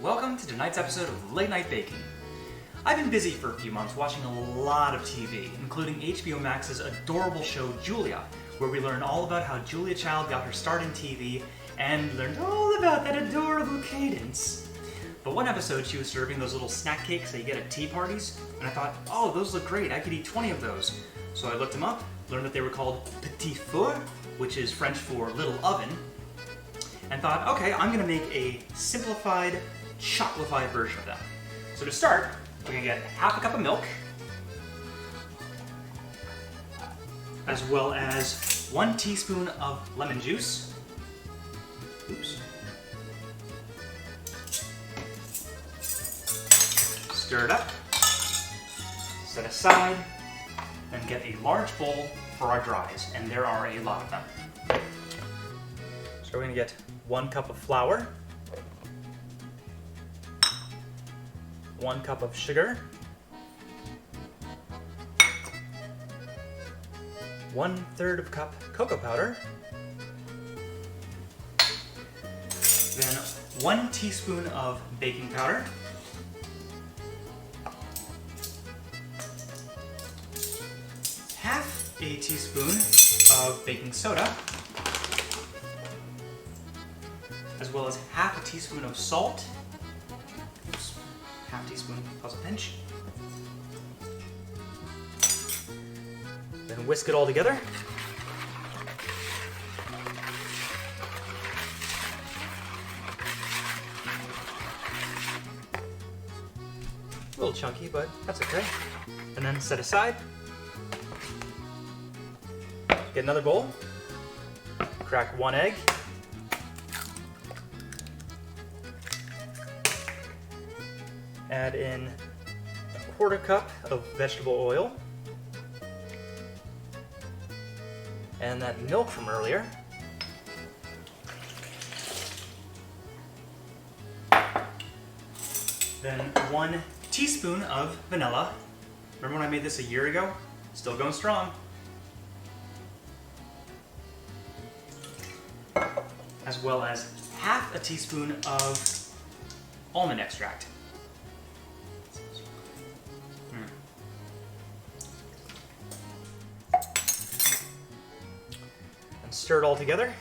welcome to tonight's episode of Late Night Baking. I've been busy for a few months watching a lot of TV, including HBO Max's adorable show Julia, where we learn all about how Julia Child got her start in TV and learned all about that adorable cadence. But one episode she was serving those little snack cakes that you get at tea parties, and I thought, oh, those look great, I could eat 20 of those. So I looked them up, learned that they were called Petit, which is French for little oven, and thought, okay, I'm gonna make a simplified, chocolified version of them. So to start, we're gonna get half a cup of milk, as well as 1 teaspoon of lemon juice. Oops. Stir it up, set aside, then get a large bowl for our dries, and there are a lot of them. So we're gonna get 1 cup of flour, 1 cup of sugar, 1/3 cup cocoa powder, then 1 teaspoon of baking powder, half a teaspoon of baking soda, as well as half a teaspoon of salt. Oops, half teaspoon plus a pinch. Then whisk it all together. A little chunky, but that's okay. And then set aside. Get another bowl. Crack 1 egg. Add in 1/4 cup of vegetable oil. And that milk from earlier. Then 1 teaspoon of vanilla. Remember when I made this a year ago? Still going strong. As well as half a teaspoon of almond extract. And stir it all together.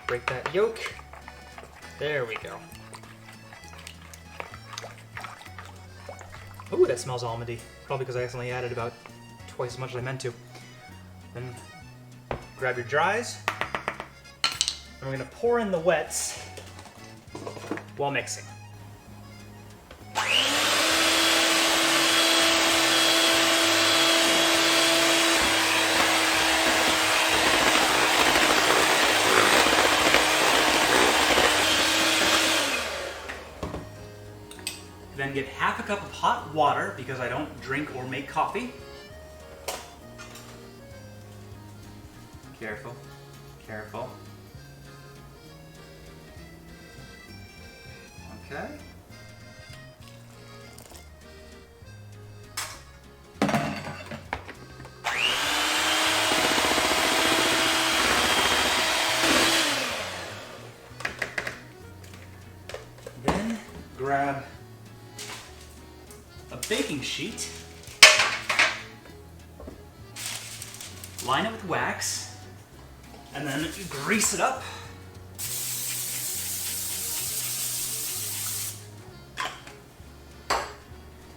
Break that yolk. There we go. Ooh, that smells almondy. Probably because I accidentally added about twice as much as I meant to. Then grab your dries, and we're going to pour in the wets while mixing. Then get half a cup of hot water, because I don't drink or make coffee. Careful, careful. Okay. Then grab a baking sheet, line it with wax, and then grease it up.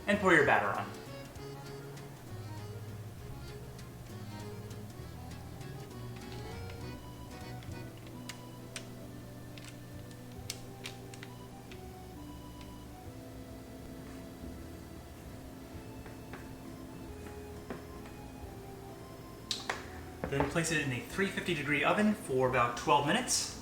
And pour your batter on. Then place it in a 350-degree oven for about 12 minutes.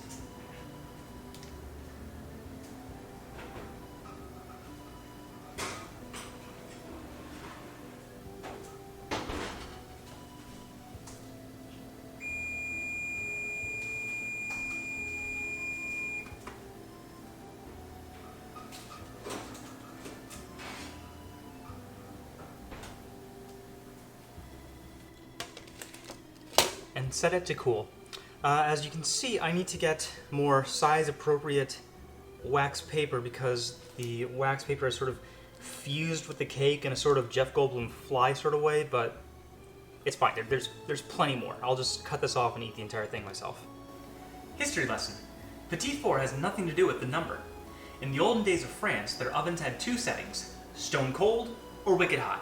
And set it to cool. As you can see, I need to get more size-appropriate wax paper because the wax paper is sort of fused with the cake in a sort of Jeff Goldblum fly sort of way, but it's fine. There's plenty more. I'll just cut this off and eat the entire thing myself. History lesson. Petit 4 has nothing to do with the number. In the olden days of France, their ovens had two settings, stone cold or wicked hot.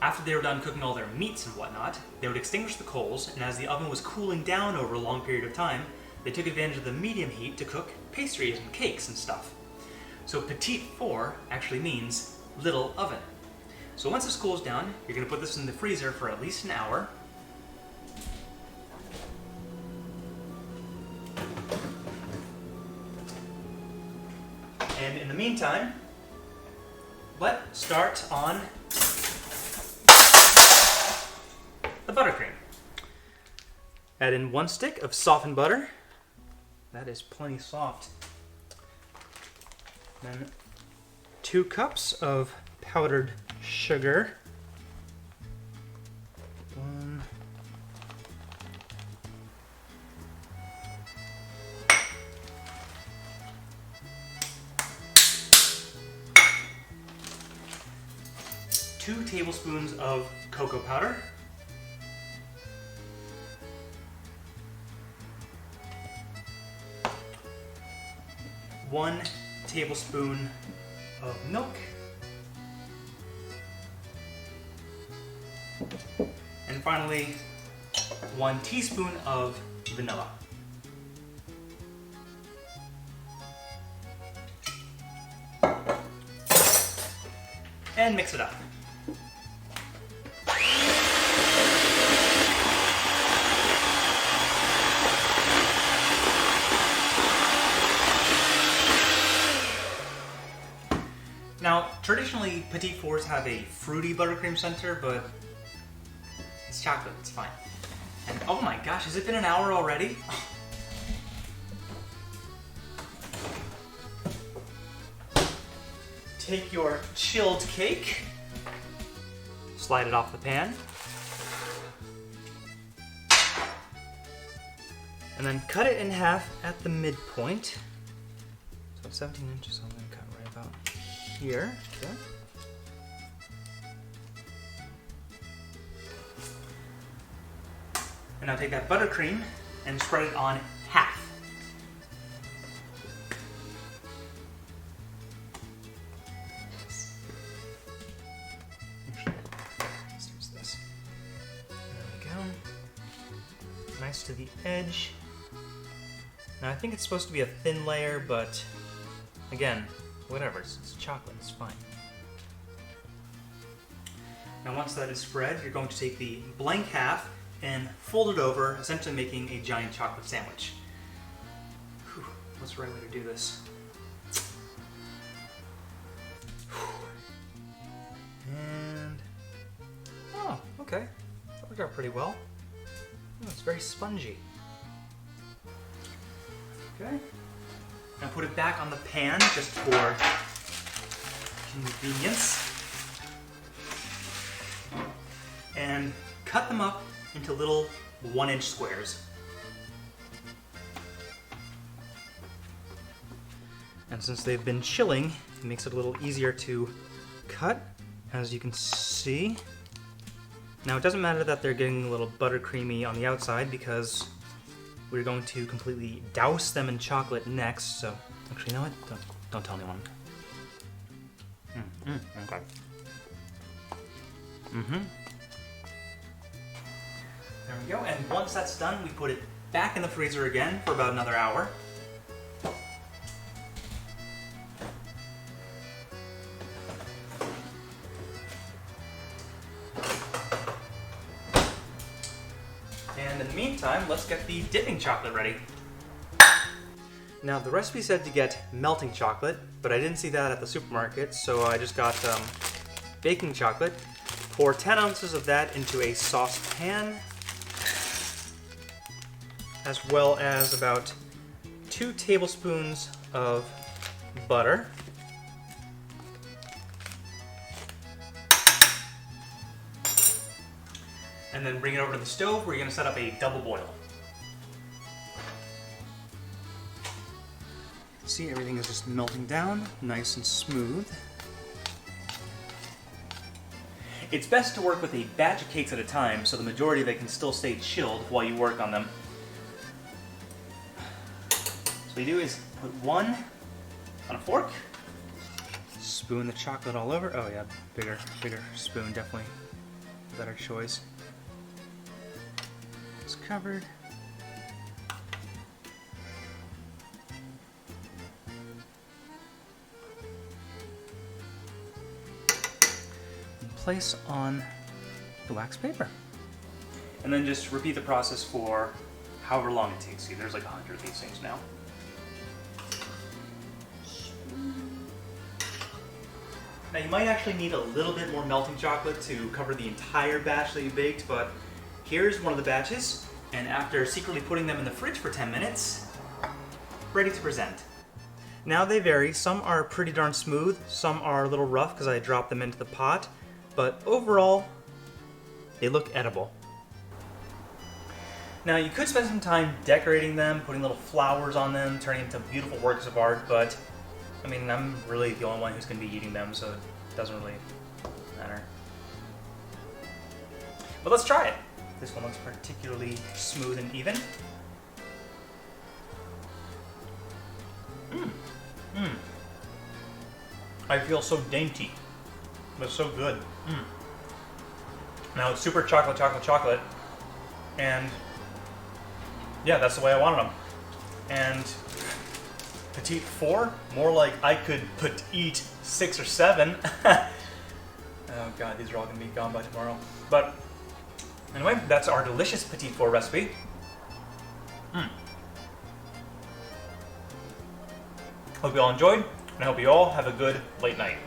After they were done cooking all their meats and whatnot, they would extinguish the coals, and as the oven was cooling down over a long period of time, they took advantage of the medium heat to cook pastries and cakes and stuff. So Petit 4 actually means little oven. So once this cools down, you're going to put this in the freezer for at least an hour. And in the meantime, let's start on the buttercream. Add in 1 stick of softened butter. That is plenty soft. Then 2 cups of powdered sugar. 1. 2 tablespoons of cocoa powder. 1 tablespoon of milk. And finally, 1 teaspoon of vanilla. And mix it up. Now, traditionally, Petit Fours have a fruity buttercream center, but it's chocolate, it's fine. And oh my gosh, has it been an hour already? Take your chilled cake, slide it off the pan, and then cut it in half at the midpoint. So it's 17 inches, I'm going to cut right about here. Okay. And now take that buttercream and spread it on half. Let's use this. There we go. Nice to the edge. Now I think it's supposed to be a thin layer, but again, whatever, it's chocolate, it's fine. Now once that is spread, you're going to take the blank half and fold it over, essentially making a giant chocolate sandwich. Whew, what's the right way to do this? And, oh, okay, that worked out pretty well. Oh, it's very spongy. Okay. Now put it back on the pan just for convenience. And cut them up into little 1-inch squares. And since they've been chilling, it makes it a little easier to cut, as you can see. Now it doesn't matter that they're getting a little buttercreamy on the outside because we're going to completely douse them in chocolate next, so actually, you know what? Don't tell anyone. Okay. There we go, and once that's done, we put it back in the freezer again for about another hour. And in the meantime, let's get the dipping chocolate ready. Now, the recipe said to get melting chocolate, but I didn't see that at the supermarket, so I just got baking chocolate. Pour 10 ounces of that into a saucepan, as well as about 2 tablespoons of butter. And then bring it over to the stove where you're going to set up a double boil. see everything is just melting down, nice and smooth. It's best to work with a batch of cakes at a time so the majority of it can still stay chilled while you work on them. So what you do is put one on a fork, spoon the chocolate all over. Oh yeah, bigger spoon, definitely a better choice. It's covered. Place on the wax paper. And then just repeat the process for however long it takes you. There's like 100 of these things now. Now you might actually need a little bit more melting chocolate to cover the entire batch that you baked, but here's one of the batches, and after secretly putting them in the fridge for 10 minutes, ready to present. Now they vary. Some are pretty darn smooth, some are a little rough because I dropped them into the pot. But overall, they look edible. Now you could spend some time decorating them, putting little flowers on them, turning them into beautiful works of art, but I mean, I'm really the only one who's going to be eating them, so it doesn't really matter. But let's try it. This one looks particularly smooth and even. I feel so dainty. But so good. Now it's super chocolate, and yeah, that's the way I wanted them. And Petit 4, more like I could eat 6 or 7. Oh god, these are all gonna be gone by tomorrow. But anyway, that's our delicious Petit 4 recipe. Hope you all enjoyed, and I hope you all have a good late night.